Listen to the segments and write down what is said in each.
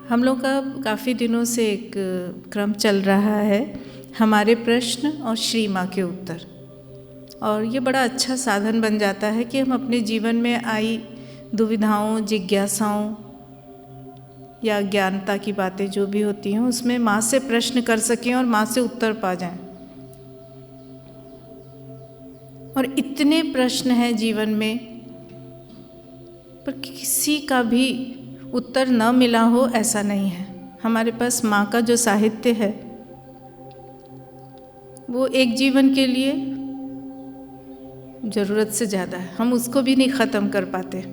हम लोग का काफ़ी दिनों से एक क्रम चल रहा है, हमारे प्रश्न और श्री माँ के उत्तर। और ये बड़ा अच्छा साधन बन जाता है कि हम अपने जीवन में आई दुविधाओं, जिज्ञासाओं या ज्ञानता की बातें जो भी होती हैं उसमें माँ से प्रश्न कर सकें और माँ से उत्तर पा जाएं। और इतने प्रश्न हैं जीवन में, पर किसी का भी उत्तर न मिला हो ऐसा नहीं है। हमारे पास माँ का जो साहित्य है वो एक जीवन के लिए ज़रूरत से ज़्यादा है, हम उसको भी नहीं ख़त्म कर पाते।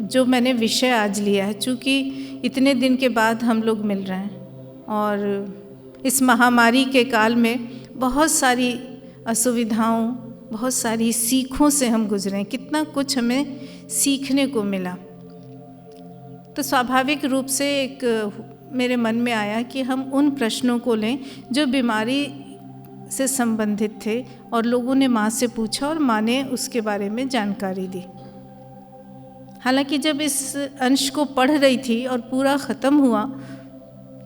जो मैंने विषय आज लिया है, चूँकि इतने दिन के बाद हम लोग मिल रहे हैं और इस महामारी के काल में बहुत सारी असुविधाओं, बहुत सारी सीखों से हम गुजरे हैं, कितना कुछ हमें सीखने को मिला। तो स्वाभाविक रूप से एक मेरे मन में आया कि हम उन प्रश्नों को लें जो बीमारी से संबंधित थे और लोगों ने माँ से पूछा और माँ ने उसके बारे में जानकारी दी। हालांकि जब इस अंश को पढ़ रही थी और पूरा ख़त्म हुआ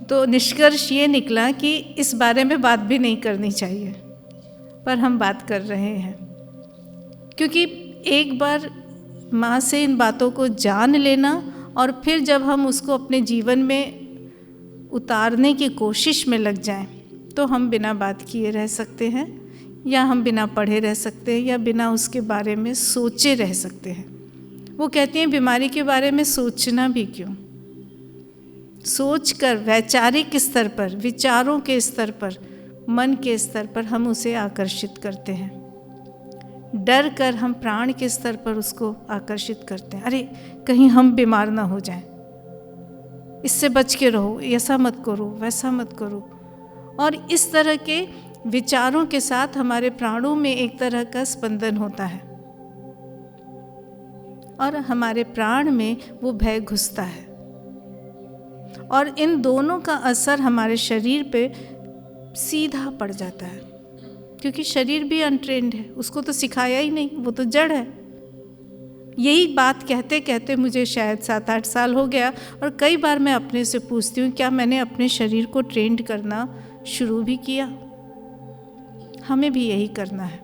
तो निष्कर्ष ये निकला कि इस बारे में बात भी नहीं करनी चाहिए, पर हम बात कर रहे हैं क्योंकि एक बार माँ से इन बातों को जान लेना और फिर जब हम उसको अपने जीवन में उतारने की कोशिश में लग जाएं तो हम बिना बात किए रह सकते हैं, या हम बिना पढ़े रह सकते हैं, या बिना उसके बारे में सोचे रह सकते हैं। वो कहती हैं बीमारी के बारे में सोचना भी क्यों, सोचकर वैचारिक स्तर पर, विचारों के स्तर पर, मन के स्तर पर हम उसे आकर्षित करते हैं। डर कर हम प्राण के स्तर पर उसको आकर्षित करते हैं। अरे कहीं हम बीमार ना हो जाएं, इससे बच के रहो, ऐसा मत करो, वैसा मत करो। और इस तरह के विचारों के साथ हमारे प्राणों में एक तरह का स्पंदन होता है और हमारे प्राण में वो भय घुसता है। और इन दोनों का असर हमारे शरीर पे सीधा पड़ जाता है, क्योंकि शरीर भी अनट्रेंड है, उसको तो सिखाया ही नहीं, वो तो जड़ है। यही बात कहते कहते मुझे शायद 7-8 साल हो गया और कई बार मैं अपने से पूछती हूँ क्या मैंने अपने शरीर को ट्रेंड करना शुरू भी किया। हमें भी यही करना है।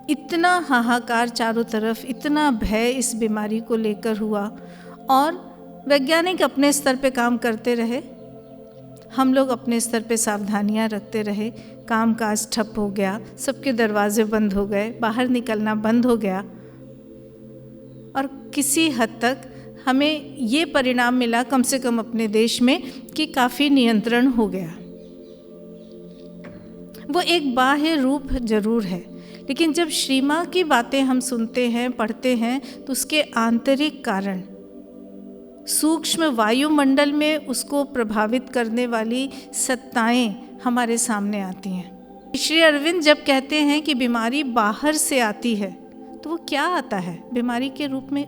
इतना हाहाकार चारों तरफ, इतना भय इस बीमारी को लेकर हुआ और वैज्ञानिक अपने स्तर पे काम करते रहे, हम लोग अपने स्तर पे सावधानियां रखते रहे। काम काज ठप हो गया, सबके दरवाजे बंद हो गए, बाहर निकलना बंद हो गया और किसी हद तक हमें ये परिणाम मिला, कम से कम अपने देश में, कि काफ़ी नियंत्रण हो गया। वो एक बाह्य रूप जरूर है, लेकिन जब श्री माँ की बातें हम सुनते हैं, पढ़ते हैं, तो उसके आंतरिक कारण, सूक्ष्म वायुमंडल में उसको प्रभावित करने वाली सत्ताएं हमारे सामने आती हैं। श्री अरविंद जब कहते हैं कि बीमारी बाहर से आती है, तो वो क्या आता है बीमारी के रूप में?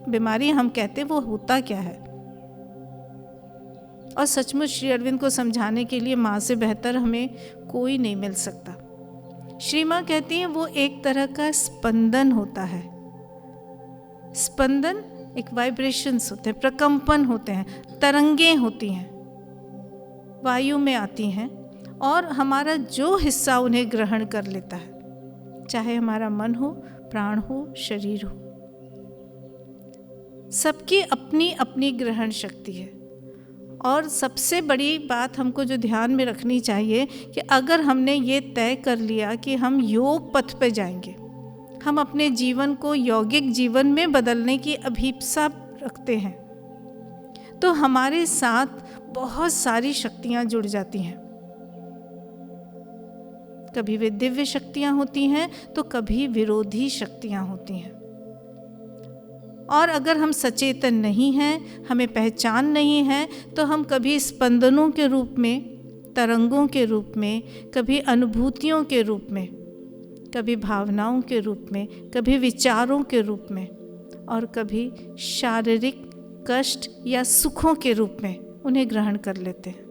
बीमारी हम कहते हैं, वो होता क्या है? और सचमुच श्री अरविंद को समझाने के लिए माँ से बेहतर हमें कोई नहीं मिल सकता। श्री माँ कहती हैं वो एक तरह का स्पंदन होता है। स्पंदन एक वाइब्रेशंस होते हैं, प्रकंपन होते हैं, तरंगें होती हैं, वायु में आती हैं और हमारा जो हिस्सा उन्हें ग्रहण कर लेता है, चाहे हमारा मन हो, प्राण हो, शरीर हो, सबकी अपनी अपनी ग्रहण शक्ति है। और सबसे बड़ी बात हमको जो ध्यान में रखनी चाहिए कि अगर हमने ये तय कर लिया कि हम योग पथ पे जाएंगे, हम अपने जीवन को यौगिक जीवन में बदलने की अभिप्सा रखते हैं, तो हमारे साथ बहुत सारी शक्तियां जुड़ जाती हैं। कभी वे दिव्य शक्तियां होती हैं तो कभी विरोधी शक्तियां होती हैं। और अगर हम सचेतन नहीं हैं, हमें पहचान नहीं है, तो हम कभी स्पंदनों के रूप में, तरंगों के रूप में, कभी अनुभूतियों के रूप में, कभी भावनाओं के रूप में, कभी विचारों के रूप में और कभी शारीरिक कष्ट या सुखों के रूप में उन्हें ग्रहण कर लेते हैं।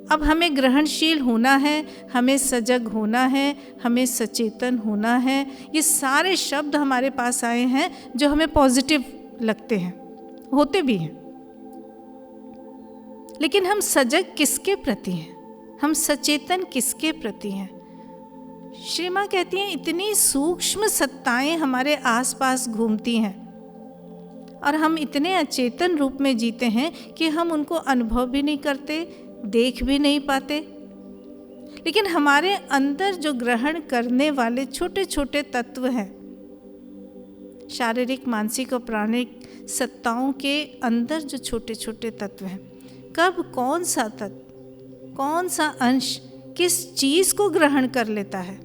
अब हमें ग्रहणशील होना है, हमें सजग होना है, हमें सचेतन होना है। ये सारे शब्द हमारे पास आए हैं जो हमें पॉजिटिव लगते हैं, होते भी हैं, लेकिन हम सजग किसके प्रति हैं, हम सचेतन किसके प्रति हैं? श्री माँ कहती हैं इतनी सूक्ष्म सत्ताएं हमारे आसपास घूमती हैं और हम इतने अचेतन रूप में जीते हैं कि हम उनको अनुभव भी नहीं करते, देख भी नहीं पाते। लेकिन हमारे अंदर जो ग्रहण करने वाले छोटे छोटे तत्व हैं, शारीरिक, मानसिक और प्राणिक सत्ताओं के अंदर जो छोटे छोटे तत्व हैं, कब कौन सा तत्व, कौन सा अंश किस चीज़ को ग्रहण कर लेता है,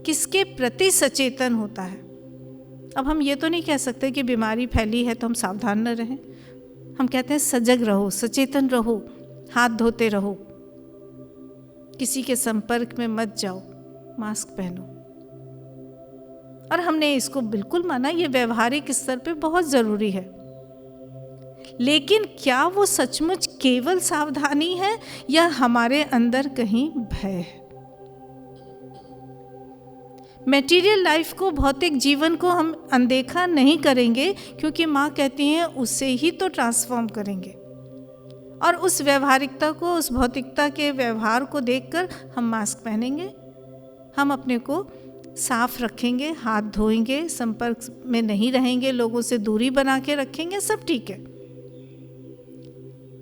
किसके प्रति सचेतन होता है। अब हम ये तो नहीं कह सकते कि बीमारी फैली है तो हम सावधान न रहें। हम कहते हैं सजग रहो, सचेतन रहो, हाथ धोते रहो, किसी के संपर्क में मत जाओ, मास्क पहनो। और हमने इसको बिल्कुल माना, ये व्यवहारिक स्तर पे बहुत ज़रूरी है। लेकिन क्या वो सचमुच केवल सावधानी है या हमारे अंदर कहीं भय है? मटेरियल लाइफ को, भौतिक जीवन को हम अनदेखा नहीं करेंगे, क्योंकि माँ कहती हैं उसे ही तो ट्रांसफॉर्म करेंगे। और उस व्यवहारिकता को, उस भौतिकता के व्यवहार को देखकर हम मास्क पहनेंगे, हम अपने को साफ रखेंगे, हाथ धोएंगे, संपर्क में नहीं रहेंगे, लोगों से दूरी बना के रखेंगे, सब ठीक है।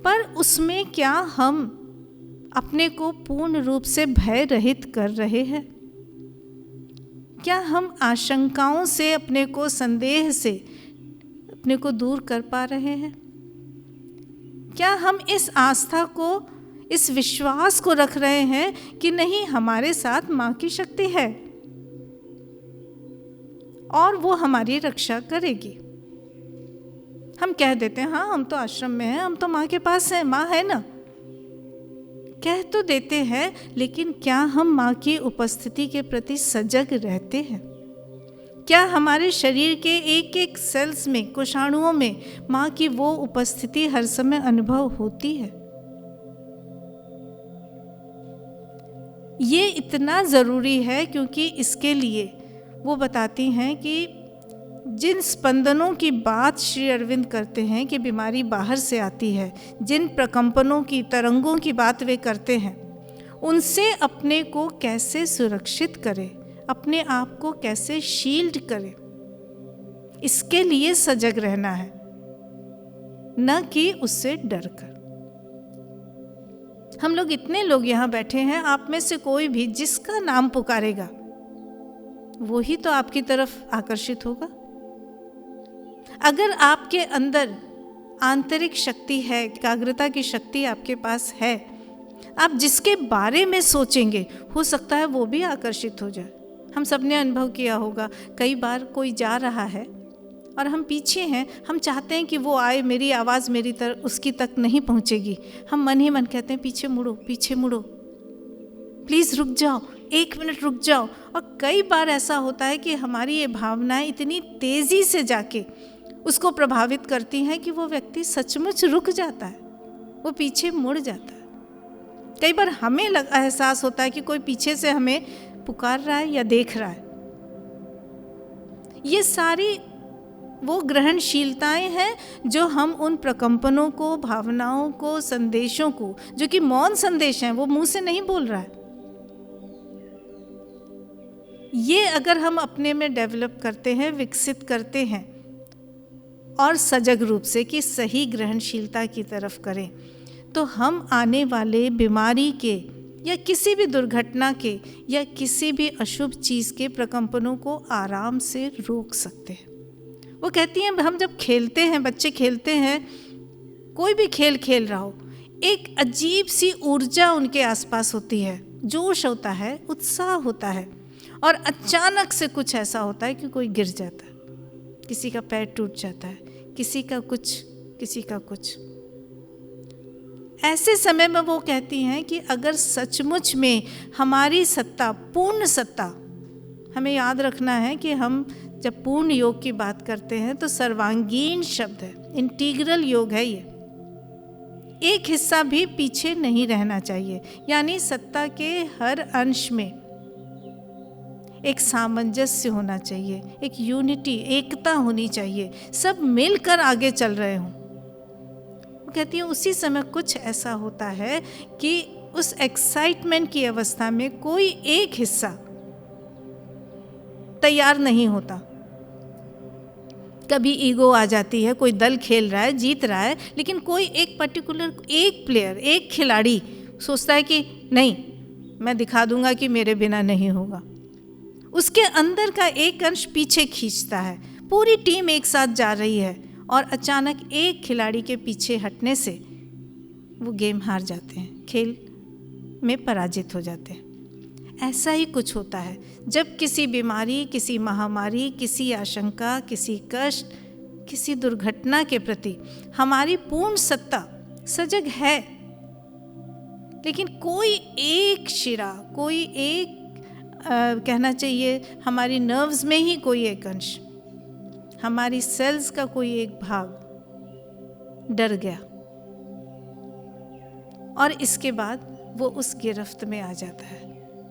पर उसमें क्या हम अपने को पूर्ण रूप से भय रहित कर रहे हैं? क्या हम आशंकाओं से, अपने को संदेह से अपने को दूर कर पा रहे हैं? क्या हम इस आस्था को, इस विश्वास को रख रहे हैं कि नहीं, हमारे साथ माँ की शक्ति है और वो हमारी रक्षा करेगी? हम कह देते हैं हाँ हम तो आश्रम में हैं, हम तो माँ के पास हैं, माँ है ना, कह तो देते हैं, लेकिन क्या हम माँ की उपस्थिति के प्रति सजग रहते हैं? क्या हमारे शरीर के एक एक सेल्स में, कोशाणुओं में माँ की वो उपस्थिति हर समय अनुभव होती है? ये इतना ज़रूरी है क्योंकि इसके लिए वो बताती हैं कि जिन स्पंदनों की बात श्री अरविंद करते हैं कि बीमारी बाहर से आती है, जिन प्रकंपनों की, तरंगों की बात वे करते हैं, उनसे अपने को कैसे सुरक्षित करें, अपने आप को कैसे शील्ड करें, इसके लिए सजग रहना है, न कि उससे डर कर। हम लोग इतने लोग यहाँ बैठे हैं, आप में से कोई भी जिसका नाम पुकारेगा वो ही तो आपकी तरफ आकर्षित होगा। अगर आपके अंदर आंतरिक शक्ति है, एकाग्रता की शक्ति आपके पास है, आप जिसके बारे में सोचेंगे हो सकता है वो भी आकर्षित हो जाए। हम सब ने अनुभव किया होगा, कई बार कोई जा रहा है और हम पीछे हैं, हम चाहते हैं कि वो आए, मेरी आवाज़ मेरी तरफ उसकी तक नहीं पहुंचेगी, हम मन ही मन कहते हैं पीछे मुड़ो, पीछे मुड़ो, प्लीज़ रुक जाओ, 1 मिनट रुक जाओ। और कई बार ऐसा होता है कि हमारी ये भावनाएं इतनी तेज़ी से जाके उसको प्रभावित करती हैं कि वो व्यक्ति सचमुच रुक जाता है, वो पीछे मुड़ जाता है। कई बार हमें एहसास होता है कि कोई पीछे से हमें पुकार रहा है या देख रहा है। ये सारी वो ग्रहणशीलताएं हैं जो हम उन प्रकंपनों को, भावनाओं को, संदेशों को, जो कि मौन संदेश हैं, वो मुंह से नहीं बोल रहा है, ये अगर हम अपने में डेवलप करते हैं, विकसित करते हैं और सजग रूप से कि सही ग्रहणशीलता की तरफ करें, तो हम आने वाले बीमारी के या किसी भी दुर्घटना के या किसी भी अशुभ चीज़ के प्रकंपनों को आराम से रोक सकते हैं। वो कहती हैं हम जब खेलते हैं, बच्चे खेलते हैं, कोई भी खेल खेल रहा हो, एक अजीब सी ऊर्जा उनके आसपास होती है, जोश होता है, उत्साह होता है, और अचानक से कुछ ऐसा होता है कि कोई गिर जाता है, किसी का पैर टूट जाता है, किसी का कुछ। ऐसे समय में वो कहती हैं कि अगर सचमुच में हमारी सत्ता, पूर्ण सत्ता, हमें याद रखना है कि हम जब पूर्ण योग की बात करते हैं तो सर्वांगीण शब्द है, इंटीग्रल योग है ये, एक हिस्सा भी पीछे नहीं रहना चाहिए, यानी सत्ता के हर अंश में एक सामंजस्य होना चाहिए, एक यूनिटी, एकता होनी चाहिए, सब मिलकर आगे चल रहे हों। वो कहती है उसी समय कुछ ऐसा होता है कि उस एक्साइटमेंट की अवस्था में कोई एक हिस्सा तैयार नहीं होता। कभी ईगो आ जाती है, कोई दल खेल रहा है, जीत रहा है, लेकिन कोई एक पर्टिकुलर एक प्लेयर, एक खिलाड़ी सोचता है कि नहीं, मैं दिखा दूंगा कि मेरे बिना नहीं होगा। उसके अंदर का एक अंश पीछे खींचता है, पूरी टीम एक साथ जा रही है और अचानक एक खिलाड़ी के पीछे हटने से वो गेम हार जाते हैं, खेल में पराजित हो जाते हैं। ऐसा ही कुछ होता है जब किसी बीमारी, किसी महामारी, किसी आशंका, किसी कष्ट, किसी दुर्घटना के प्रति हमारी पूर्ण सत्ता सजग है, लेकिन कोई एक शिरा, कोई एक कहना चाहिए हमारी नर्व्स में ही कोई एक अंश, हमारी सेल्स का कोई एक भाग डर गया और इसके बाद वो उस गिरफ्त में आ जाता है।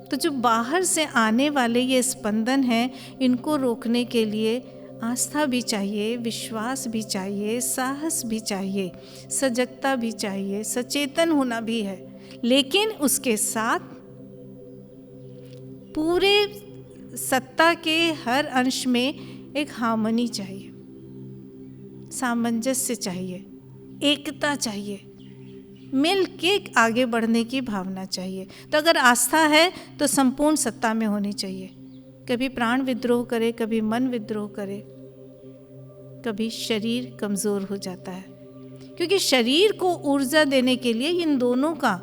तो जो बाहर से आने वाले ये स्पंदन हैं, इनको रोकने के लिए आस्था भी चाहिए, विश्वास भी चाहिए, साहस भी चाहिए, सजगता भी चाहिए, सचेतन होना भी है, लेकिन उसके साथ पूरे सत्ता के हर अंश में एक हार्मनी चाहिए, सामंजस्य चाहिए, एकता चाहिए, मिल के आगे बढ़ने की भावना चाहिए। तो अगर आस्था है तो संपूर्ण सत्ता में होनी चाहिए। कभी प्राण विद्रोह करे, कभी मन विद्रोह करे, कभी शरीर कमज़ोर हो जाता है, क्योंकि शरीर को ऊर्जा देने के लिए इन दोनों का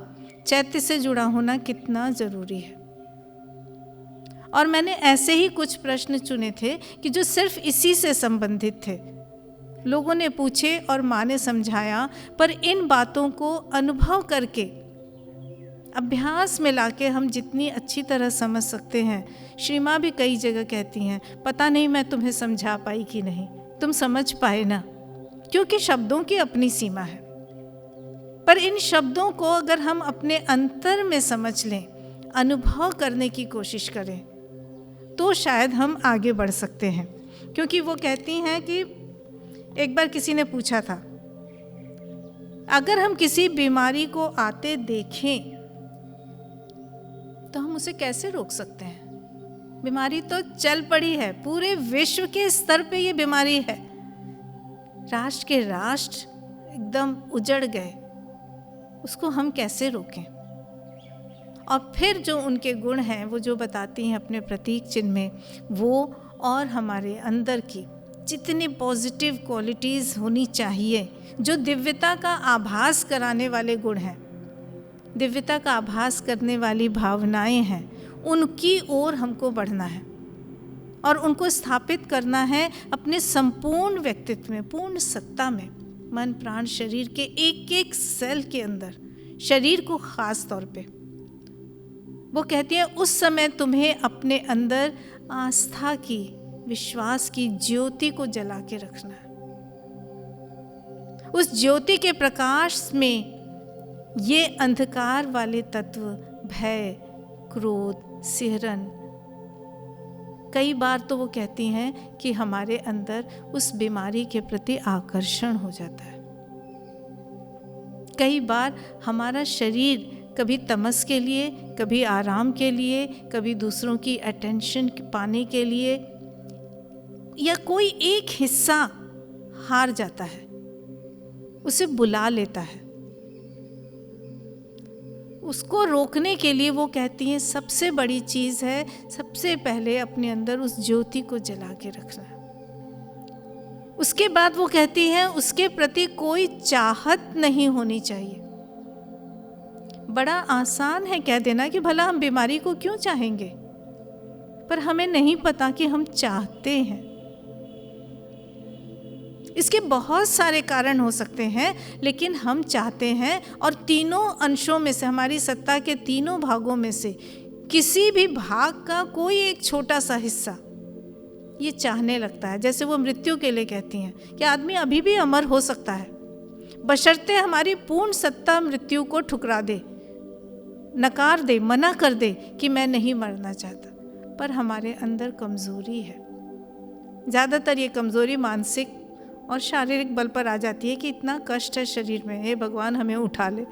चैत्य से जुड़ा होना कितना ज़रूरी है। और मैंने ऐसे ही कुछ प्रश्न चुने थे कि जो सिर्फ इसी से संबंधित थे। लोगों ने पूछे और माँ ने समझाया, पर इन बातों को अनुभव करके, अभ्यास में लाके हम जितनी अच्छी तरह समझ सकते हैं। श्री माँ भी कई जगह कहती हैं, पता नहीं मैं तुम्हें समझा पाई कि नहीं, तुम समझ पाए ना, क्योंकि शब्दों की अपनी सीमा है। पर इन शब्दों को अगर हम अपने अंतर में समझ लें, अनुभव करने की कोशिश करें, तो शायद हम आगे बढ़ सकते हैं। क्योंकि वो कहती हैं कि एक बार किसी ने पूछा था, अगर हम किसी बीमारी को आते देखें तो हम उसे कैसे रोक सकते हैं? बीमारी तो चल पड़ी है, पूरे विश्व के स्तर पे ये बीमारी है, राष्ट्र के राष्ट्र एकदम उजड़ गए, उसको हम कैसे रोकें? और फिर जो उनके गुण हैं, वो जो बताती हैं अपने प्रतीक चिन्ह में, वो और हमारे अंदर की जितनी पॉजिटिव क्वालिटीज़ होनी चाहिए, जो दिव्यता का आभास कराने वाले गुण हैं, दिव्यता का आभास करने वाली भावनाएं हैं, उनकी ओर हमको बढ़ना है और उनको स्थापित करना है अपने संपूर्ण व्यक्तित्व में, पूर्ण सत्ता में, मन प्राण शरीर के एक एक सेल के अंदर, शरीर को खास तौर पे। वो कहती है उस समय तुम्हें अपने अंदर आस्था की, विश्वास की ज्योति को जला के रखना है। उस ज्योति के प्रकाश में ये अंधकार वाले तत्व, भय, क्रोध, सिहरन, कई बार तो वो कहती हैं कि हमारे अंदर उस बीमारी के प्रति आकर्षण हो जाता है। कई बार हमारा शरीर कभी तमस के लिए, कभी आराम के लिए, कभी दूसरों की अटेंशन पाने के लिए, या कोई एक हिस्सा हार जाता है, उसे बुला लेता है। उसको रोकने के लिए वो कहती हैं सबसे बड़ी चीज़ है, सबसे पहले अपने अंदर उस ज्योति को जला के रखना। उसके बाद वो कहती हैं उसके प्रति कोई चाहत नहीं होनी चाहिए। बड़ा आसान है कह देना कि भला हम बीमारी को क्यों चाहेंगे, पर हमें नहीं पता कि हम चाहते हैं। इसके बहुत सारे कारण हो सकते हैं, लेकिन हम चाहते हैं, और तीनों अंशों में से, हमारी सत्ता के तीनों भागों में से किसी भी भाग का कोई एक छोटा सा हिस्सा ये चाहने लगता है। जैसे वो मृत्यु के लिए कहती हैं कि आदमी अभी भी अमर हो सकता है, बशर्ते हमारी पूर्ण सत्ता मृत्यु को ठुकरा दे, नकार दे, मना कर दे कि मैं नहीं मरना चाहता। पर हमारे अंदर कमज़ोरी है। ज़्यादातर ये कमज़ोरी मानसिक और शारीरिक बल पर आ जाती है कि इतना कष्ट है शरीर में, हे भगवान हमें उठा ले।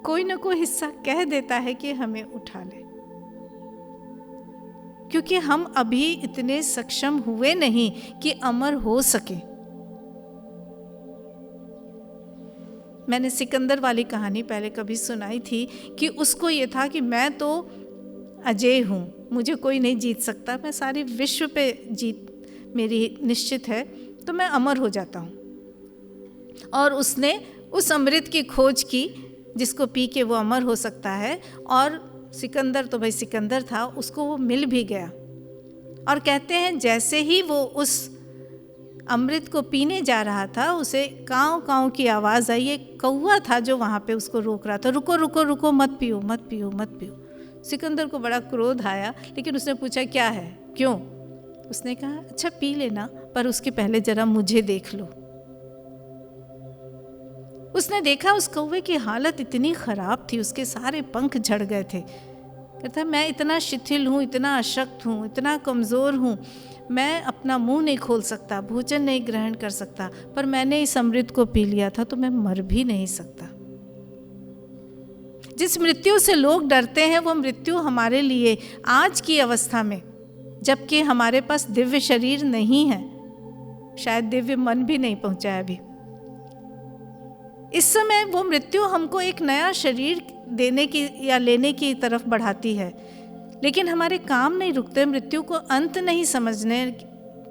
कोई ना कोई हिस्सा कह देता है कि हमें उठा ले, क्योंकि हम अभी इतने सक्षम हुए नहीं कि अमर हो सके। मैंने सिकंदर वाली कहानी पहले कभी सुनाई थी कि उसको ये था कि मैं तो अजेय हूँ, मुझे कोई नहीं जीत सकता, मैं सारी विश्व पे जीत मेरी निश्चित है, तो मैं अमर हो जाता हूँ। और उसने उस अमृत की खोज की जिसको पी के वो अमर हो सकता है। और सिकंदर तो भाई सिकंदर था, उसको वो मिल भी गया। और कहते हैं जैसे ही वो उस अमृत को पीने जा रहा था, उसे काँव काँव की आवाज़ आई। एक कौवा था जो वहाँ पे उसको रोक रहा था, रुको रुको रुको, मत पियो मत पियो मत पियो। सिकंदर को बड़ा क्रोध आया, लेकिन उसने पूछा क्या है, क्यों? उसने कहा अच्छा पी लेना, पर उसके पहले जरा मुझे देख लो। उसने देखा उस कौवे की हालत इतनी खराब थी, उसके सारे पंख झड़ गए थे। कहता मैं इतना शिथिल हूँ, इतना अशक्त हूँ, इतना कमज़ोर हूँ, मैं अपना मुंह नहीं खोल सकता, भोजन नहीं ग्रहण कर सकता, पर मैंने इस अमृत को पी लिया था तो मैं मर भी नहीं सकता। जिस मृत्यु से लोग डरते हैं वो मृत्यु हमारे लिए आज की अवस्था में, जबकि हमारे पास दिव्य शरीर नहीं है, शायद दिव्य मन भी नहीं पहुंचा है अभी, इस समय वो मृत्यु हमको एक नया शरीर देने की या लेने की तरफ बढ़ाती है। लेकिन हमारे काम नहीं रुकते, मृत्यु को अंत नहीं समझने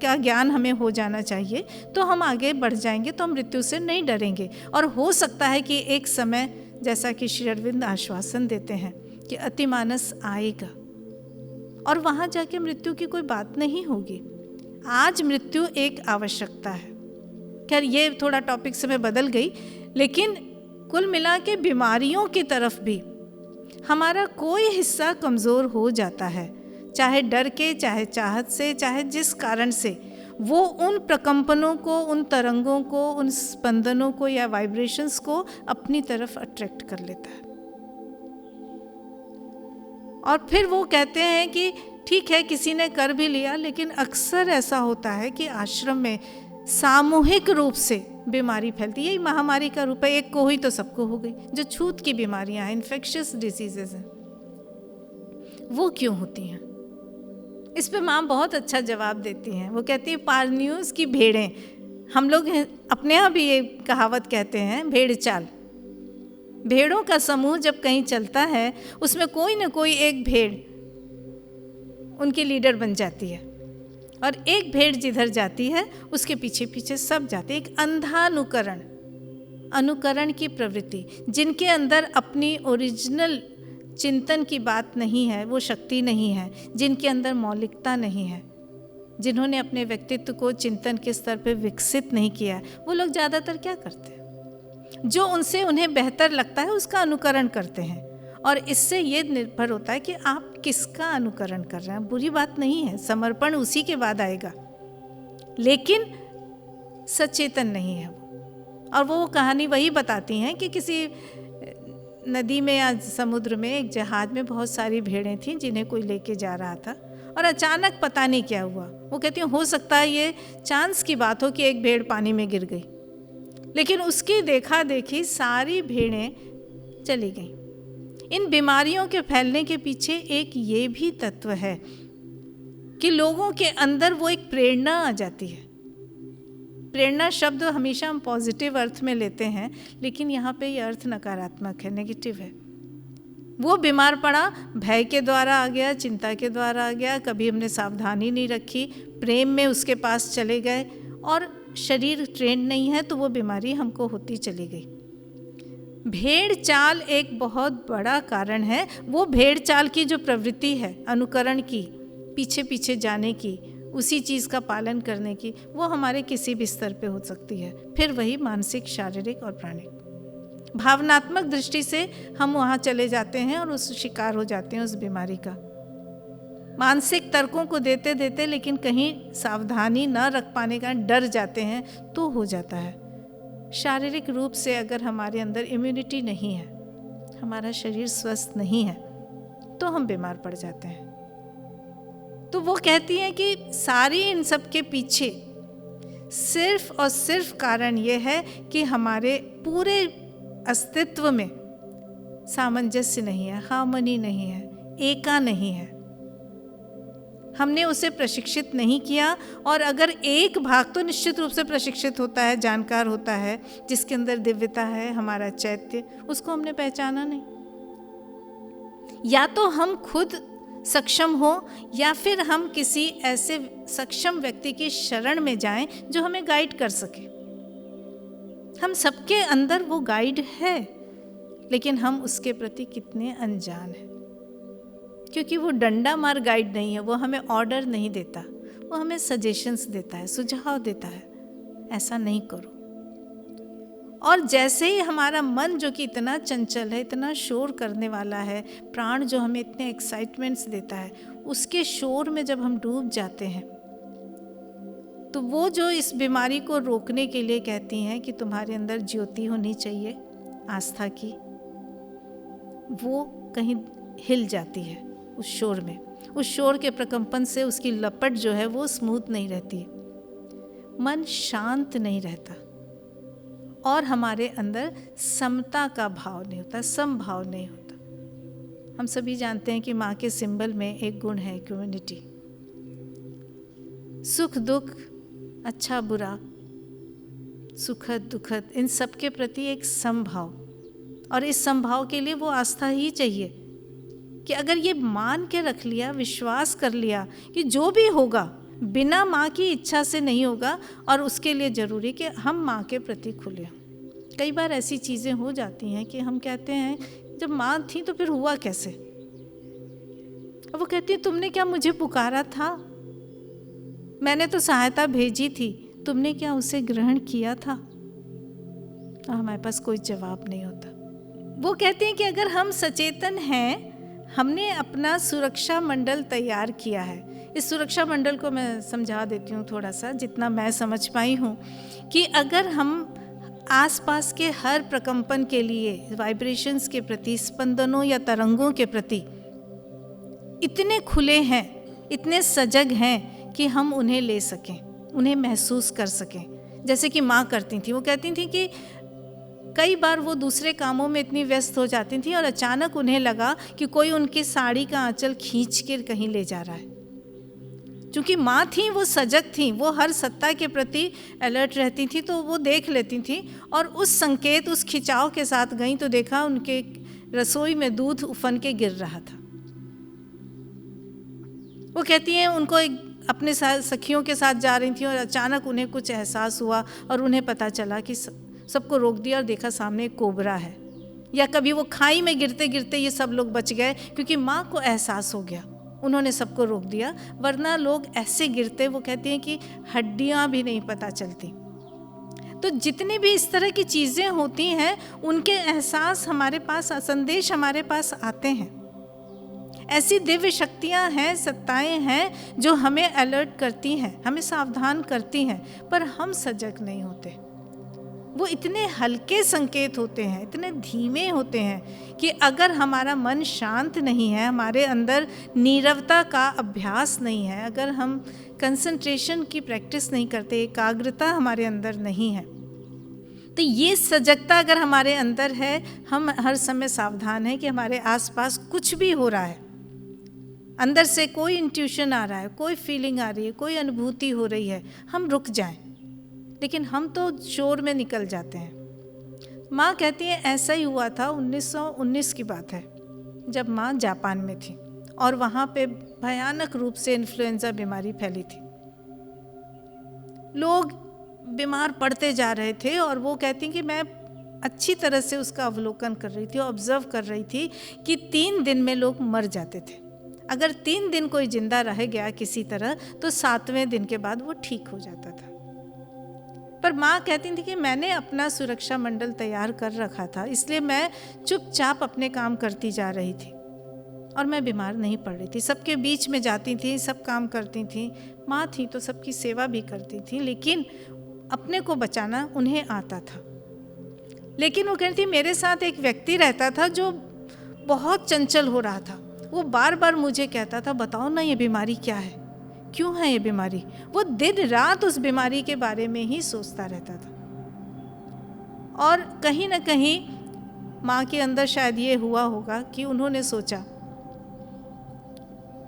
का ज्ञान हमें हो जाना चाहिए, तो हम आगे बढ़ जाएंगे, तो हम मृत्यु से नहीं डरेंगे। और हो सकता है कि एक समय, जैसा कि श्री अरविंद आश्वासन देते हैं कि अतिमानस आएगा और वहाँ जाके मृत्यु की कोई बात नहीं होगी। आज मृत्यु एक आवश्यकता है। खैर ये थोड़ा टॉपिक से मैं बदल गई, लेकिन कुल मिला के बीमारियों की तरफ भी हमारा कोई हिस्सा कमज़ोर हो जाता है, चाहे डर के, चाहे चाहत से, चाहे जिस कारण से। वो उन प्रकंपनों को, उन तरंगों को, उन स्पंदनों को या वाइब्रेशंस को अपनी तरफ अट्रैक्ट कर लेता है। और फिर वो कहते हैं कि ठीक है किसी ने कर भी लिया, लेकिन अक्सर ऐसा होता है कि आश्रम में सामूहिक रूप से बीमारी फैलती है। यही महामारी का रूप है, एक को हुई तो सबको हो गई। जो छूत की बीमारियां हैं, इन्फेक्शियस डिजीजेज हैं, वो क्यों होती हैं? इस पे माँ बहुत अच्छा जवाब देती हैं। वो कहती है पारन्यूज़ की भेड़ें, हम लोग अपने यहाँ भी ये कहावत कहते हैं भेड़ चाल। भेड़ों का समूह जब कहीं चलता है, उसमें कोई ना कोई एक भेड़ उनकी लीडर बन जाती है, और एक भेड़ जिधर जाती है उसके पीछे पीछे सब जाते। एक अंधा अनुकरण की प्रवृत्ति, जिनके अंदर अपनी ओरिजिनल चिंतन की बात नहीं है, वो शक्ति नहीं है, जिनके अंदर मौलिकता नहीं है, जिन्होंने अपने व्यक्तित्व को चिंतन के स्तर पे विकसित नहीं किया है, वो लोग ज़्यादातर क्या करते हैं? जो उन्हें बेहतर लगता है उसका अनुकरण करते हैं। और इससे ये निर्भर होता है कि आप किसका अनुकरण कर रहे हैं। बुरी बात नहीं है, समर्पण उसी के बाद आएगा, लेकिन सचेतन नहीं है वो। और वो कहानी वही बताती हैं कि किसी नदी में या समुद्र में एक जहाज में बहुत सारी भेड़ें थीं जिन्हें कोई लेके जा रहा था, और अचानक पता नहीं क्या हुआ। वो कहती हैं हो सकता है ये चांस की बात हो कि एक भेड़ पानी में गिर गई, लेकिन उसकी देखा देखी सारी भेड़ें चली गईं। इन बीमारियों के फैलने के पीछे एक ये भी तत्व है कि लोगों के अंदर वो एक प्रेरणा आ जाती है। प्रेरणा शब्द हमेशा हम पॉजिटिव अर्थ में लेते हैं, लेकिन यहाँ पे ये अर्थ नकारात्मक है, नेगेटिव है। वो बीमार पड़ा, भय के द्वारा आ गया, चिंता के द्वारा आ गया, कभी हमने सावधानी नहीं रखी, प्रेम में उसके पास चले गए, और शरीर ट्रेंड नहीं है तो वो बीमारी हमको होती चली गई। भेड़ चाल एक बहुत बड़ा कारण है। वो भेड़ चाल की जो प्रवृत्ति है, अनुकरण की, पीछे पीछे जाने की, उसी चीज़ का पालन करने की, वो हमारे किसी भी स्तर पे हो सकती है। फिर वही मानसिक, शारीरिक और प्राणिक। भावनात्मक दृष्टि से हम वहाँ चले जाते हैं और उस शिकार हो जाते हैं उस बीमारी का, मानसिक तर्कों को देते देते, लेकिन कहीं सावधानी न रख पाने का डर जाते हैं तो हो जाता है। शारीरिक रूप से अगर हमारे अंदर इम्यूनिटी नहीं है, हमारा शरीर स्वस्थ नहीं है, तो हम बीमार पड़ जाते हैं। तो वो कहती हैं कि सारी इन सब के पीछे सिर्फ और सिर्फ कारण ये है कि हमारे पूरे अस्तित्व में सामंजस्य नहीं है, हार्मनी नहीं है, एका नहीं है। हमने उसे प्रशिक्षित नहीं किया। और अगर एक भाग तो निश्चित रूप से प्रशिक्षित होता है, जानकार होता है, जिसके अंदर दिव्यता है, हमारा चैत्य, उसको हमने पहचाना नहीं। या तो हम खुद सक्षम हो या फिर हम किसी ऐसे सक्षम व्यक्ति की शरण में जाएं जो हमें गाइड कर सके। हम सबके अंदर वो गाइड है, लेकिन हम उसके प्रति कितने अनजान हैं। क्योंकि वो डंडा मार गाइड नहीं है, वो हमें ऑर्डर नहीं देता, वो हमें सजेशंस देता है, सुझाव देता है, ऐसा नहीं करो। और जैसे ही हमारा मन जो कि इतना चंचल है, इतना शोर करने वाला है, प्राण जो हमें इतने एक्साइटमेंट्स देता है, उसके शोर में जब हम डूब जाते हैं, तो वो जो इस बीमारी को रोकने के लिए कहती हैं कि तुम्हारे अंदर ज्योति होनी चाहिए आस्था की, वो कहीं हिल जाती है उस शोर में। उस शोर के प्रकंपन से उसकी लपट जो है वो स्मूथ नहीं रहती, मन शांत नहीं रहता और हमारे अंदर समता का भाव नहीं होता, समभाव नहीं होता। हम सभी जानते हैं कि माँ के सिंबल में एक गुण है, इक्विनिटी। सुख दुख, अच्छा बुरा, सुखद दुखद, इन सब के प्रति एक समभाव। और इस समभाव के लिए वो आस्था ही चाहिए कि अगर ये मान के रख लिया, विश्वास कर लिया कि जो भी होगा बिना माँ की इच्छा से नहीं होगा, और उसके लिए ज़रूरी कि हम माँ के प्रति खुले हों। कई बार ऐसी चीज़ें हो जाती हैं कि हम कहते हैं जब माँ थी तो फिर हुआ कैसे। और वो कहती है तुमने क्या मुझे पुकारा था, मैंने तो सहायता भेजी थी, तुमने क्या उसे ग्रहण किया था। तो हमारे पास कोई जवाब नहीं होता। वो कहते हैं कि अगर हम सचेतन हैं, हमने अपना सुरक्षा मंडल तैयार किया है। इस सुरक्षा मंडल को मैं समझा देती हूँ थोड़ा सा, जितना मैं समझ पाई हूँ, कि अगर हम आसपास के हर प्रकंपन के लिए, वाइब्रेशंस के प्रति, स्पंदनों या तरंगों के प्रति इतने खुले हैं, इतने सजग हैं कि हम उन्हें ले सकें, उन्हें महसूस कर सकें, जैसे कि माँ करती थी। वो कहती थी कि कई बार वो दूसरे कामों में इतनी व्यस्त हो जाती थी और अचानक उन्हें लगा कि कोई उनकी साड़ी का आंचल खींच कर कहीं ले जा रहा है। चूँकि माँ थी, वो सजग थी, वो हर सत्ता के प्रति अलर्ट रहती थी, तो वो देख लेती थी और उस संकेत, उस खिंचाव के साथ गई तो देखा उनके रसोई में दूध उफन के गिर रहा था। वो कहती हैं उनको अपने साथ सखियों के साथ जा रही थी और अचानक उन्हें कुछ एहसास हुआ और उन्हें पता चला कि सबको रोक दिया और देखा सामने एक कोबरा है। या कभी वो खाई में गिरते गिरते ये सब लोग बच गए क्योंकि माँ को एहसास हो गया, उन्होंने सबको रोक दिया, वरना लोग ऐसे गिरते, वो कहती हैं कि हड्डियाँ भी नहीं पता चलती। तो जितनी भी इस तरह की चीज़ें होती हैं, उनके एहसास हमारे पास, संदेश हमारे पास आते हैं। ऐसी दिव्य शक्तियाँ हैं, सत्ताएं हैं जो हमें अलर्ट करती हैं, हमें सावधान करती हैं, पर हम सजग नहीं होते। वो इतने हल्के संकेत होते हैं, इतने धीमे होते हैं कि अगर हमारा मन शांत नहीं है, हमारे अंदर नीरवता का अभ्यास नहीं है, अगर हम कंसंट्रेशन की प्रैक्टिस नहीं करते, एकाग्रता हमारे अंदर नहीं है, तो ये सजगता अगर हमारे अंदर है, हम हर समय सावधान हैं कि हमारे आसपास कुछ भी हो रहा है, अंदर से कोई इंट्यूशन आ रहा है, कोई फीलिंग आ रही है, कोई अनुभूति हो रही है, हम रुक जाएं। लेकिन हम तो शोर में निकल जाते हैं। माँ कहती है ऐसा ही हुआ था, 1919 की बात है, जब माँ जापान में थी और वहाँ पे भयानक रूप से इन्फ्लुएंजा बीमारी फैली थी। लोग बीमार पड़ते जा रहे थे और वो कहती कि मैं अच्छी तरह से उसका अवलोकन कर रही थी, ऑब्जर्व कर रही थी कि 3 दिन में लोग मर जाते थे। अगर 3 दिन कोई जिंदा रह गया किसी तरह, तो 7वें दिन के बाद वो ठीक हो जाता था। पर माँ कहती थी कि मैंने अपना सुरक्षा मंडल तैयार कर रखा था, इसलिए मैं चुपचाप अपने काम करती जा रही थी और मैं बीमार नहीं पड़ रही थी। सबके बीच में जाती थी, सब काम करती थी, माँ थी तो सबकी सेवा भी करती थी, लेकिन अपने को बचाना उन्हें आता था। लेकिन वो कहती मेरे साथ एक व्यक्ति रहता था जो बहुत चंचल हो रहा था वो बार बार मुझे कहता था, बताओ ना ये बीमारी क्या है, क्यों है ये बीमारी। वो दिन रात उस बीमारी के बारे में ही सोचता रहता था। और कहीं ना कहीं माँ के अंदर शायद ये हुआ होगा कि उन्होंने सोचा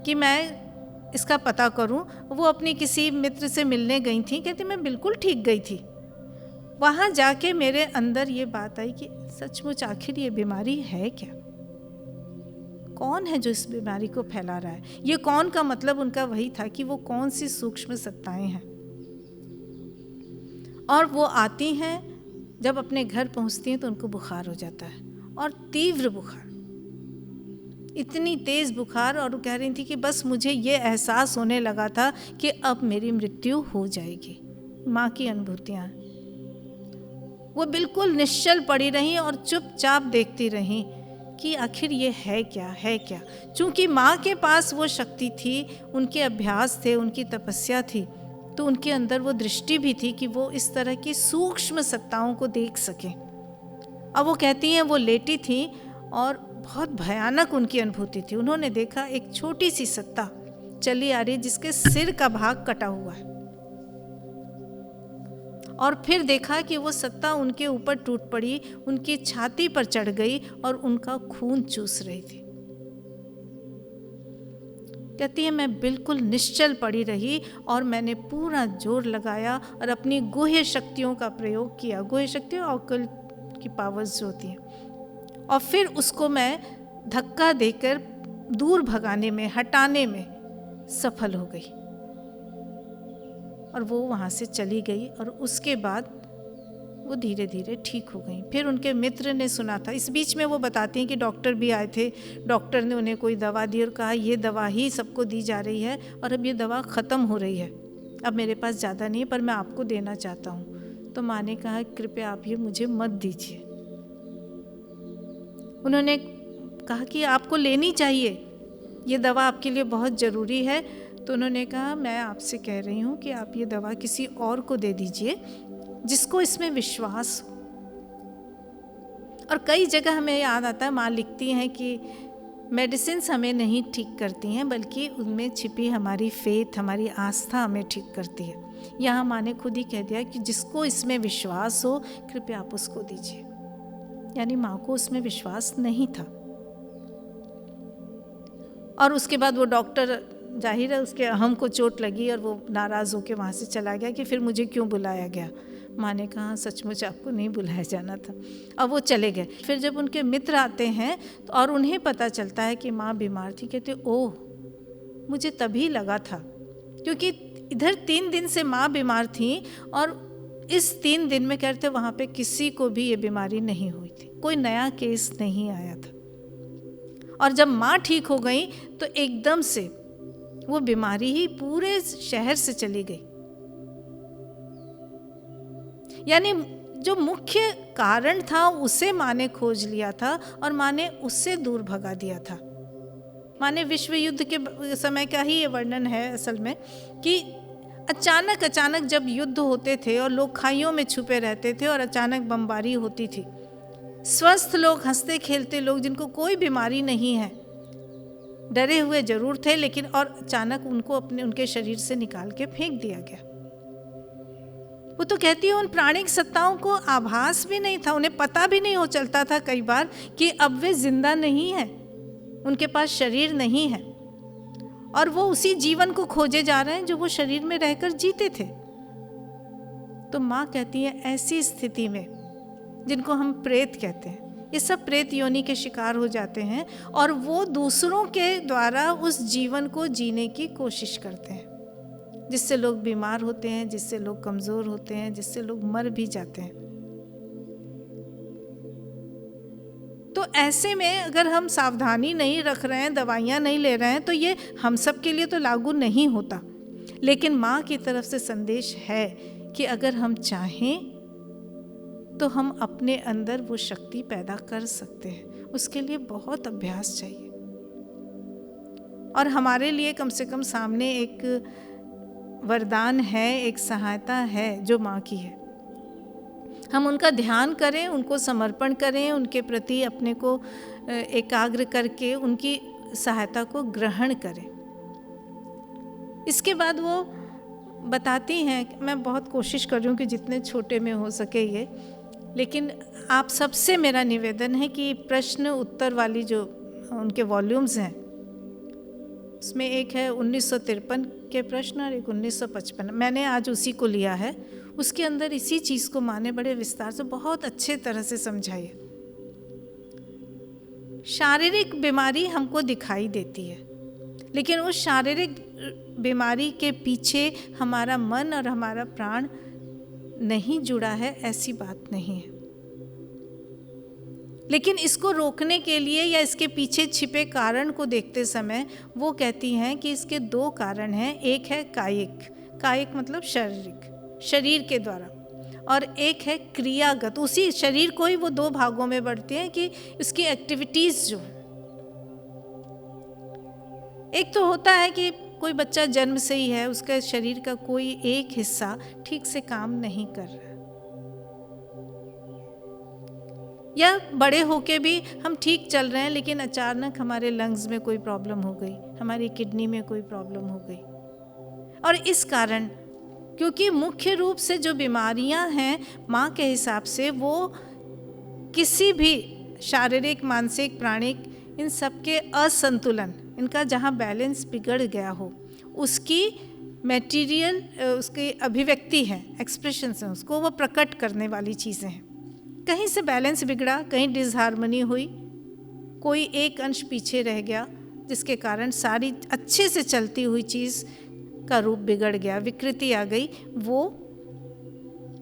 कि मैं इसका पता करूं। वो अपनी किसी मित्र से मिलने गई थी, कहती मैं बिल्कुल ठीक गई थी। वहाँ जाके मेरे अंदर ये बात आई कि सचमुच आखिर ये बीमारी है क्या, कौन है जो इस बीमारी को फैला रहा है। ये कौन का मतलब उनका वही था कि वो कौन सी सूक्ष्म सत्ताएं हैं। और वो आती हैं, जब अपने घर पहुंचती हैं तो उनको बुखार हो जाता है, और तीव्र बुखार, इतनी तेज़ बुखार। और वो कह रही थी कि बस मुझे ये एहसास होने लगा था कि अब मेरी मृत्यु हो जाएगी। माँ की अनुभूतियाँ, वो बिल्कुल निश्चल पड़ी रहीं और चुपचाप देखती रहीं कि आखिर ये है क्या, है क्या। चूँकि माँ के पास वो शक्ति थी, उनके अभ्यास थे, उनकी तपस्या थी, तो उनके अंदर वो दृष्टि भी थी कि वो इस तरह की सूक्ष्म सत्ताओं को देख सकें। अब वो कहती हैं वो लेटी थी और बहुत भयानक उनकी अनुभूति थी। उन्होंने देखा एक छोटी सी सत्ता चली आ रही जिसके सिर का भाग कटा हुआ है, और फिर देखा कि वो सत्ता उनके ऊपर टूट पड़ी, उनकी छाती पर चढ़ गई और उनका खून चूस रही थी। कहती है मैं बिल्कुल निश्चल पड़ी रही और मैंने पूरा जोर लगाया और अपनी गुह्य शक्तियों का प्रयोग किया। गुह्य शक्तियों ऑकल्ट की पावर्स जो होती हैं, और फिर उसको मैं धक्का देकर दूर भगाने में, हटाने में सफल हो गई, और वो वहाँ से चली गई। और उसके बाद वो धीरे धीरे ठीक हो गई। फिर उनके मित्र ने सुना था, इस बीच में वो बताती हैं कि डॉक्टर भी आए थे। डॉक्टर ने उन्हें कोई दवा दी और कहा ये दवा ही सबको दी जा रही है और अब ये दवा ख़त्म हो रही है, अब मेरे पास ज़्यादा नहीं है पर मैं आपको देना चाहता हूँ। तो माँ ने कहा कृपया आप ये मुझे मत दीजिए। उन्होंने कहा कि आपको लेनी चाहिए, ये दवा आपके लिए बहुत ज़रूरी है। तो उन्होंने कहा मैं आपसे कह रही हूँ कि आप ये दवा किसी और को दे दीजिए जिसको इसमें विश्वास हो। और कई जगह हमें याद आता है, माँ लिखती हैं कि मेडिसिन्स हमें नहीं ठीक करती हैं बल्कि उनमें छिपी हमारी फेथ, हमारी आस्था हमें ठीक करती है। यहाँ माँ ने खुद ही कह दिया कि जिसको इसमें विश्वास हो कृपया आप उसको दीजिए। यानी माँ को उसमें विश्वास नहीं था। और उसके बाद वो डॉक्टर, जाहिर है उसके अहम को चोट लगी और वो नाराज़ होकर वहाँ से चला गया कि फिर मुझे क्यों बुलाया गया। माँ ने कहा सचमुच आपको नहीं बुलाया जाना था। अब वो चले गए। फिर जब उनके मित्र आते हैं तो और उन्हें पता चलता है कि माँ बीमार थी, कहते ओह मुझे तभी लगा था, क्योंकि इधर 3 दिन से माँ बीमार थी और इस 3 दिन में कहते वहाँ पे किसी को भी ये बीमारी नहीं हुई थी, कोई नया केस नहीं आया था। और जब माँ ठीक हो गई तो एकदम से वो बीमारी ही पूरे शहर से चली गई। यानी जो मुख्य कारण था उसे माँ ने खोज लिया था और माँ ने उससे दूर भगा दिया था। माँ ने विश्व युद्ध के समय का ही ये वर्णन है असल में, कि अचानक जब युद्ध होते थे और लोग खाइयों में छुपे रहते थे और अचानक बमबारी होती थी, स्वस्थ लोग, हंसते खेलते लोग जिनको कोई बीमारी नहीं है, डरे हुए जरूर थे लेकिन, और अचानक उनको उनके शरीर से निकाल के फेंक दिया गया। वो तो कहती है उन प्राणिक सत्ताओं को आभास भी नहीं था, उन्हें पता भी नहीं हो चलता था कई बार कि अब वे जिंदा नहीं है, उनके पास शरीर नहीं है और वो उसी जीवन को खोजे जा रहे हैं जो वो शरीर में रहकर जीते थे। तो माँ कहती है ऐसी स्थिति में, जिनको हम प्रेत कहते हैं, ये सब प्रेत योनि के शिकार हो जाते हैं और वो दूसरों के द्वारा उस जीवन को जीने की कोशिश करते हैं, जिससे लोग बीमार होते हैं, जिससे लोग कमज़ोर होते हैं, जिससे लोग मर भी जाते हैं। तो ऐसे में अगर हम सावधानी नहीं रख रहे हैं, दवाइयाँ नहीं ले रहे हैं, तो ये हम सब के लिए तो लागू नहीं होता। लेकिन माँ की तरफ से संदेश है कि अगर हम चाहें तो हम अपने अंदर वो शक्ति पैदा कर सकते हैं। उसके लिए बहुत अभ्यास चाहिए और हमारे लिए कम से कम सामने एक वरदान है, एक सहायता है जो माँ की है। हम उनका ध्यान करें, उनको समर्पण करें, उनके प्रति अपने को एकाग्र करके उनकी सहायता को ग्रहण करें। इसके बाद वो बताती हैं, मैं बहुत कोशिश कर रही हूँ कि जितने छोटे में हो सके ये, लेकिन आप सबसे मेरा निवेदन है कि प्रश्न उत्तर वाली जो उनके वॉल्यूम्स हैं, उसमें एक है 1953 के प्रश्न और एक 1955, मैंने आज उसी को लिया है। उसके अंदर इसी चीज़ को माँ ने बड़े विस्तार से बहुत अच्छे तरह से समझाई है। शारीरिक बीमारी हमको दिखाई देती है, लेकिन उस शारीरिक बीमारी के पीछे हमारा मन और हमारा प्राण नहीं जुड़ा है, ऐसी बात नहीं है। लेकिन इसको रोकने के लिए या इसके पीछे छिपे कारण को देखते समय वो कहती हैं कि इसके दो कारण हैं। एक है कायिक मतलब शारीरिक, शरीर के द्वारा, और एक है क्रियागत। उसी शरीर को ही वो दो भागों में बढ़ते हैं कि उसकी एक्टिविटीज़ जो, एक तो होता है कि कोई बच्चा जन्म से ही है, उसका शरीर का कोई एक हिस्सा ठीक से काम नहीं कर रहा, या बड़े होके भी हम ठीक चल रहे हैं लेकिन अचानक हमारे लंग्स में कोई प्रॉब्लम हो गई, हमारी किडनी में कोई प्रॉब्लम हो गई। और इस कारण, क्योंकि मुख्य रूप से जो बीमारियां हैं माँ के हिसाब से, वो किसी भी शारीरिक, मानसिक, प्राणिक, इन सब के असंतुलन, इनका जहाँ बैलेंस बिगड़ गया हो, उसकी मटेरियल, उसकी अभिव्यक्ति है, एक्सप्रेशंस हैं, उसको वो प्रकट करने वाली चीज़ें हैं। कहीं से बैलेंस बिगड़ा, कहीं डिसहार्मनी हुई, कोई एक अंश पीछे रह गया, जिसके कारण सारी अच्छे से चलती हुई चीज़ का रूप बिगड़ गया, विकृति आ गई, वो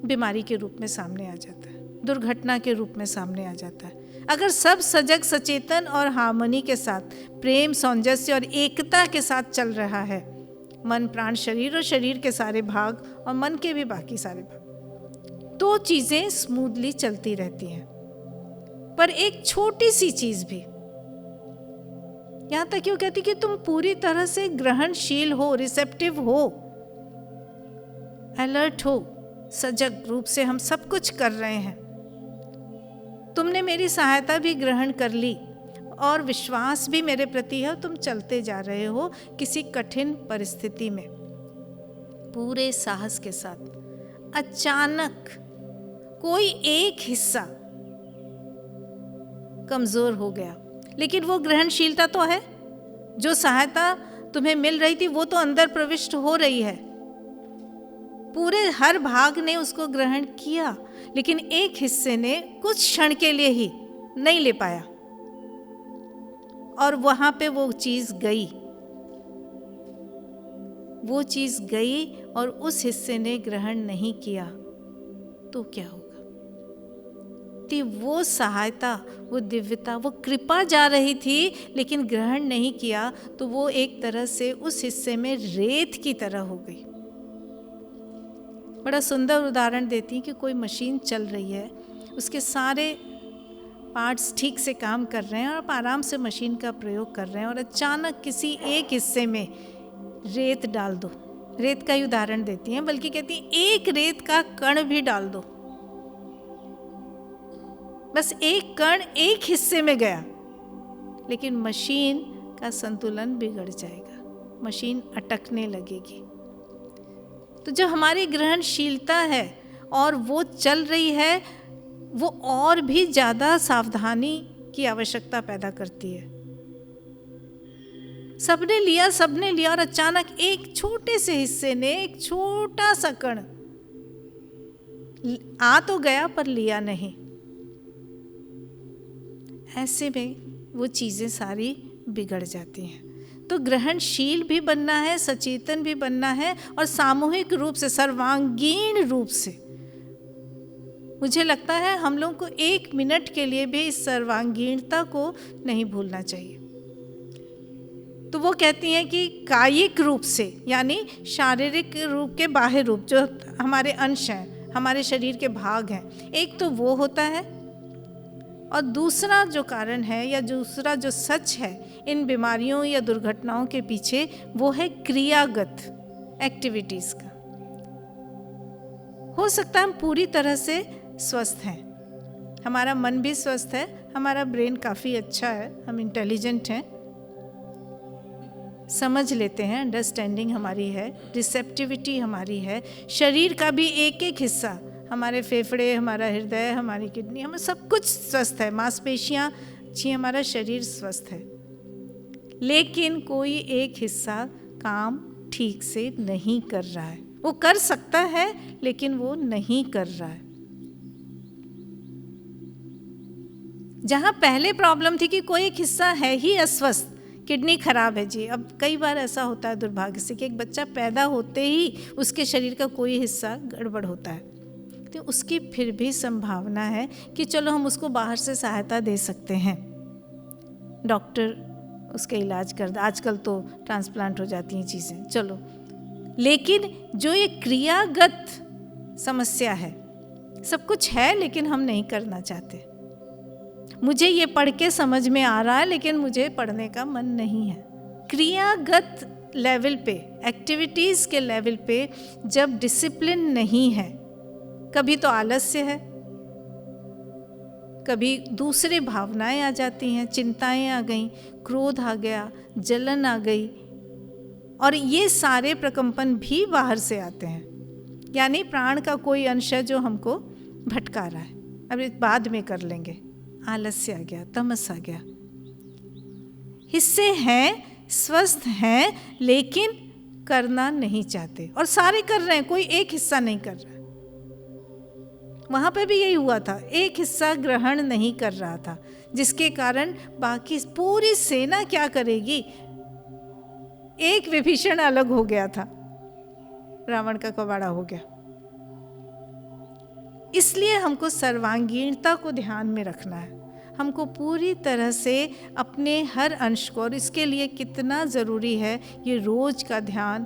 बीमारी के रूप में सामने आ जाता है, दुर्घटना के रूप में सामने आ जाता है। अगर सब सजग, सचेतन और हार्मनी के साथ, प्रेम, सामंजस्य और एकता के साथ चल रहा है, मन, प्राण, शरीर और शरीर के सारे भाग और मन के भी बाकी सारे भाग, तो चीज़ें स्मूथली चलती रहती हैं। पर एक छोटी सी चीज़ भी, यहाँ तक क्यों कहती कि तुम पूरी तरह से ग्रहणशील हो, रिसेप्टिव हो, अलर्ट हो, सजग रूप से हम सब कुछ कर रहे हैं। तुमने मेरी सहायता भी ग्रहण कर ली और विश्वास भी मेरे प्रति है, तुम चलते जा रहे हो किसी कठिन परिस्थिति में पूरे साहस के साथ। अचानक कोई एक हिस्सा कमजोर हो गया, लेकिन वो ग्रहणशीलता तो है, जो सहायता तुम्हें मिल रही थी वो तो अंदर प्रविष्ट हो रही है, पूरे हर भाग ने उसको ग्रहण किया, लेकिन एक हिस्से ने कुछ क्षण के लिए ही नहीं ले पाया और वहां पे वो चीज गई, वो चीज गई और उस हिस्से ने ग्रहण नहीं किया, तो क्या होगा? वो सहायता, वो दिव्यता, वो कृपा जा रही थी लेकिन ग्रहण नहीं किया, तो वो एक तरह से उस हिस्से में रेत की तरह हो गई। बड़ा सुंदर उदाहरण देती हैं कि कोई मशीन चल रही है, उसके सारे पार्ट्स ठीक से काम कर रहे हैं और आप आराम से मशीन का प्रयोग कर रहे हैं, और अचानक किसी एक हिस्से में रेत डाल दो, रेत का ही उदाहरण देती हैं, बल्कि कहती हैं एक रेत का कण भी डाल दो, बस एक कण एक हिस्से में गया, लेकिन मशीन का संतुलन बिगड़ जाएगा, मशीन अटकने लगेगी। तो जो हमारी ग्रहणशीलता है और वो चल रही है, वो और भी ज़्यादा सावधानी की आवश्यकता पैदा करती है। सबने लिया और अचानक एक छोटे से हिस्से ने, एक छोटा सा कण आ तो गया पर लिया नहीं, ऐसे में वो चीज़ें सारी बिगड़ जाती हैं। तो ग्रहणशील भी बनना है, सचेतन भी बनना है, और सामूहिक रूप से, सर्वांगीण रूप से। मुझे लगता है हम लोग को एक मिनट के लिए भी इस सर्वांगीणता को नहीं भूलना चाहिए। तो वो कहती हैं कि कायिक रूप से, यानी शारीरिक रूप के बाह्य रूप, जो हमारे अंश हैं, हमारे शरीर के भाग हैं, एक तो वो होता है, और दूसरा जो कारण है या दूसरा जो सच है इन बीमारियों या दुर्घटनाओं के पीछे, वो है क्रियागत एक्टिविटीज़ का। हो सकता है हम पूरी तरह से स्वस्थ हैं, हमारा मन भी स्वस्थ है, हमारा ब्रेन काफ़ी अच्छा है, हम इंटेलिजेंट हैं, समझ लेते हैं, अंडरस्टैंडिंग हमारी है, रिसेप्टिविटी हमारी है, शरीर का भी एक एक हिस्सा, हमारे फेफड़े, हमारा हृदय, हमारी किडनी, हमें सब कुछ स्वस्थ है, मांसपेशियाँ अच्छी, हमारा शरीर स्वस्थ है, लेकिन कोई एक हिस्सा काम ठीक से नहीं कर रहा है। वो कर सकता है लेकिन वो नहीं कर रहा है। जहाँ पहले प्रॉब्लम थी कि कोई एक हिस्सा है ही अस्वस्थ, किडनी खराब है जी, अब कई बार ऐसा होता है दुर्भाग्य से कि एक बच्चा पैदा होते ही उसके शरीर का कोई हिस्सा गड़बड़ होता है, तो उसकी फिर भी संभावना है कि चलो हम उसको बाहर से सहायता दे सकते हैं, डॉक्टर उसका इलाज कर दे, आजकल तो ट्रांसप्लांट हो जाती हैं चीज़ें, चलो। लेकिन जो ये क्रियागत समस्या है, सब कुछ है लेकिन हम नहीं करना चाहते। मुझे ये पढ़ के समझ में आ रहा है लेकिन मुझे पढ़ने का मन नहीं है। क्रियागत लेवल पे, एक्टिविटीज़ के लेवल पे जब डिसिप्लिन नहीं है, कभी तो आलस्य है, कभी दूसरे भावनाएं आ जाती हैं, चिंताएं आ गई, क्रोध आ गया, जलन आ गई, और ये सारे प्रकंपन भी बाहर से आते हैं, यानी प्राण का कोई अंश है जो हमको भटका रहा है। अब बाद में कर लेंगे। आलस्य आ गया, तमस आ गया, हिस्से हैं, स्वस्थ हैं, लेकिन करना नहीं चाहते, और सारे कर रहे हैं, कोई एक हिस्सा नहीं कर रहा है। वहाँ पे भी यही हुआ था, एक हिस्सा ग्रहण नहीं कर रहा था, जिसके कारण बाकी पूरी सेना क्या करेगी। एक विभीषण अलग हो गया था, रावण का कबाड़ा हो गया। इसलिए हमको सर्वांगीणता को ध्यान में रखना है, हमको पूरी तरह से अपने हर अंश को, और इसके लिए कितना ज़रूरी है ये रोज का ध्यान,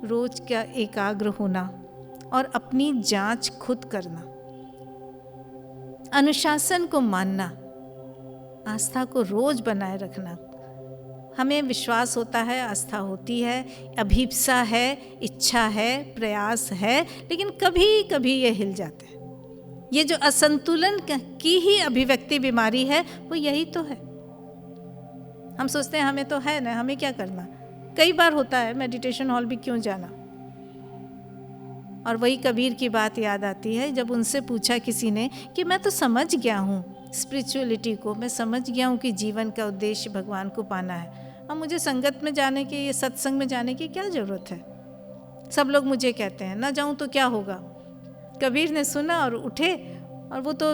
रोज का एकाग्र होना और अपनी जांच खुद करना, अनुशासन को मानना, आस्था को रोज बनाए रखना। हमें विश्वास होता है, आस्था होती है, अभीप्सा है, इच्छा है, प्रयास है, लेकिन कभी कभी ये हिल जाते हैं। ये जो असंतुलन की ही अभिव्यक्ति बीमारी है, वो यही तो है। हम सोचते हैं हमें तो है ना, हमें क्या करना। कई बार होता है मेडिटेशन हॉल भी क्यों जाना, और वही कबीर की बात याद आती है जब उनसे पूछा किसी ने कि मैं तो समझ गया हूँ स्पिरिचुअलिटी को, मैं समझ गया हूँ कि जीवन का उद्देश्य भगवान को पाना है, अब मुझे संगत में जाने की, ये सत्संग में जाने की क्या ज़रूरत है। सब लोग मुझे कहते हैं ना जाऊँ तो क्या होगा। कबीर ने सुना और उठे, और वो तो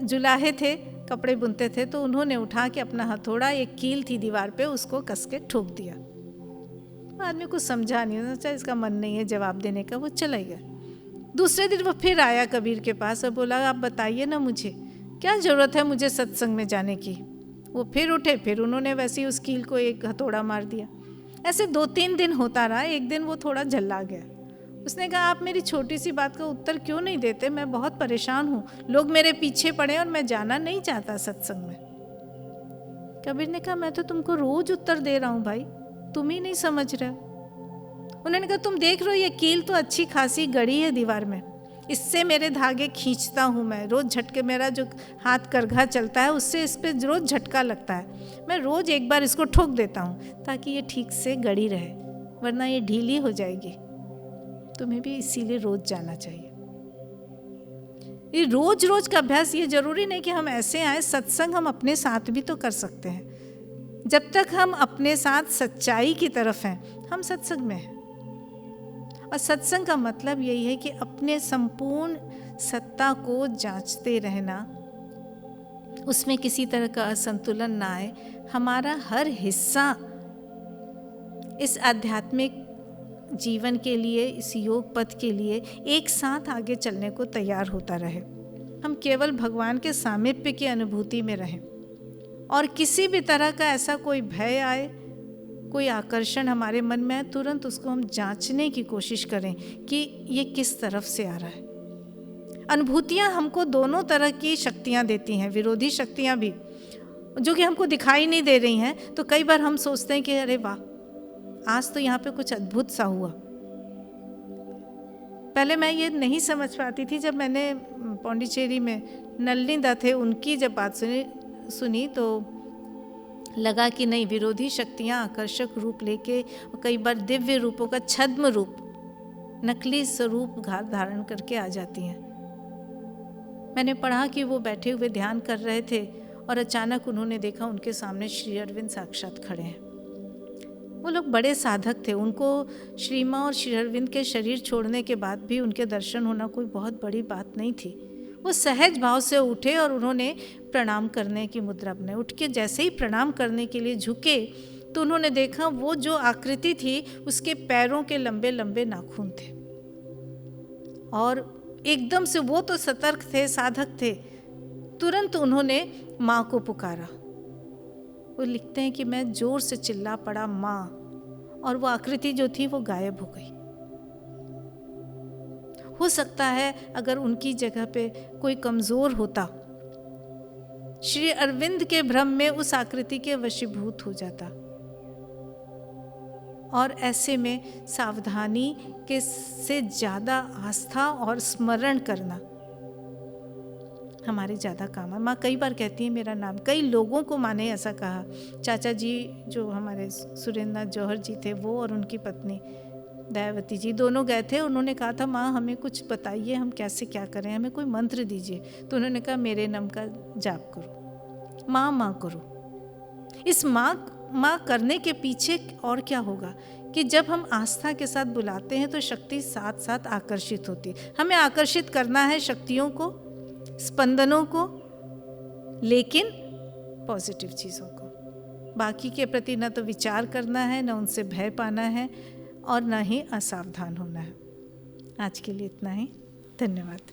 जुलाहे थे, कपड़े बुनते थे, तो उन्होंने उठा के अपना हथौड़ा, एक कील थी दीवार पे, उसको कस के ठोक दिया। आदमी को समझा नहीं, सोचा इसका मन नहीं है जवाब देने का, वो चला गया। दूसरे दिन वो फिर आया कबीर के पास और बोला आप बताइए ना मुझे क्या ज़रूरत है मुझे सत्संग में जाने की। वो फिर उठे, फिर उन्होंने वैसे ही उस कील को एक हथौड़ा मार दिया। ऐसे 2-3 दिन होता रहा। एक दिन वो थोड़ा झल्ला गया, उसने कहा आप मेरी छोटी सी बात का उत्तर क्यों नहीं देते, मैं बहुत परेशान हूँ, लोग मेरे पीछे पड़े और मैं जाना नहीं चाहता सत्संग में। कबीर ने कहा मैं तो तुमको रोज उत्तर दे रहा हूँ भाई, तुम ही नहीं समझ रहे हो। उन्होंने कहा तुम देख रहे हो ये कील तो अच्छी खासी गड़ी है दीवार में, इससे मेरे धागे खींचता हूँ मैं रोज़, झटके, मेरा जो हाथ करघा चलता है उससे इस पर रोज़ झटका लगता है, मैं रोज़ एक बार इसको ठोक देता हूँ ताकि ये ठीक से गड़ी रहे, वरना ये ढीली हो जाएगी। तुम्हें भी इसीलिए रोज़ जाना चाहिए। ये रोज रोज का अभ्यास, ये जरूरी नहीं कि हम ऐसे आए, सत्संग हम अपने साथ भी तो कर सकते हैं। जब तक हम अपने साथ सच्चाई की तरफ हैं, हम सत्संग में हैं। और सत्संग का मतलब यही है कि अपने संपूर्ण सत्ता को जांचते रहना, उसमें किसी तरह का असंतुलन ना आए, हमारा हर हिस्सा इस आध्यात्मिक जीवन के लिए, इस योग पथ के लिए एक साथ आगे चलने को तैयार होता रहे। हम केवल भगवान के सामीप्य की अनुभूति में रहें, और किसी भी तरह का ऐसा कोई भय आए, कोई आकर्षण हमारे मन में आए, तुरंत उसको हम जांचने की कोशिश करें कि ये किस तरफ से आ रहा है। अनुभूतियाँ हमको दोनों तरह की शक्तियाँ देती हैं, विरोधी शक्तियाँ भी, जो कि हमको दिखाई नहीं दे रही हैं। तो कई बार हम सोचते हैं कि अरे वाह, आज तो यहाँ पे कुछ अद्भुत सा हुआ। पहले मैं ये नहीं समझ पाती थी। जब मैंने पौंडीचेरी में नलिनी दा थे, उनकी जब बात सुनी तो लगा कि नहीं, विरोधी शक्तियाँ आकर्षक रूप लेके और कई बार दिव्य रूपों का छद्म रूप, नकली स्वरूप धारण करके आ जाती हैं। मैंने पढ़ा कि वो बैठे हुए ध्यान कर रहे थे और अचानक उन्होंने देखा उनके सामने श्री अरविंद साक्षात खड़े हैं। वो लोग बड़े साधक थे, उनको श्री माँ और श्री अरविंद के शरीर छोड़ने के बाद भी उनके दर्शन होना कोई बहुत बड़ी बात नहीं थी। वो सहज भाव से उठे और उन्होंने प्रणाम करने की मुद्रा बनाई। उठ के जैसे ही प्रणाम करने के लिए झुके तो उन्होंने देखा वो जो आकृति थी उसके पैरों के लंबे लंबे नाखून थे, और एकदम से, वो तो सतर्क थे, साधक थे, तुरंत उन्होंने माँ को पुकारा। वो लिखते हैं कि मैं जोर से चिल्ला पड़ा माँ, और वो आकृति जो थी वो गायब हो गई। हो सकता है अगर उनकी जगह पे कोई कमजोर होता, श्री अरविंद के भ्रम में उस आकृति के वशीभूत हो जाता, और ऐसे में सावधानी के से ज़्यादा आस्था और स्मरण करना हमारे ज़्यादा काम है। माँ कई बार कहती है मेरा नाम, कई लोगों को माँ ने ऐसा कहा। चाचा जी जो हमारे सुरेंद्र नाथ जौहर जी थे, वो और उनकी पत्नी दयावती जी दोनों गए थे। उन्होंने कहा था माँ हमें कुछ बताइए, हम कैसे क्या करें, हमें कोई मंत्र दीजिए। तो उन्होंने कहा मेरे नाम का जाप करो, माँ माँ करो। इस माँ करने के पीछे और क्या होगा कि जब हम आस्था के साथ बुलाते हैं तो शक्ति साथ साथ आकर्षित होती। हमें आकर्षित करना है शक्तियों को, स्पंदनों को, लेकिन पॉजिटिव चीज़ों को। बाकी के प्रति न तो विचार करना है, न उनसे भय पाना है, और न ही असावधान होना है। आज के लिए इतना ही। धन्यवाद।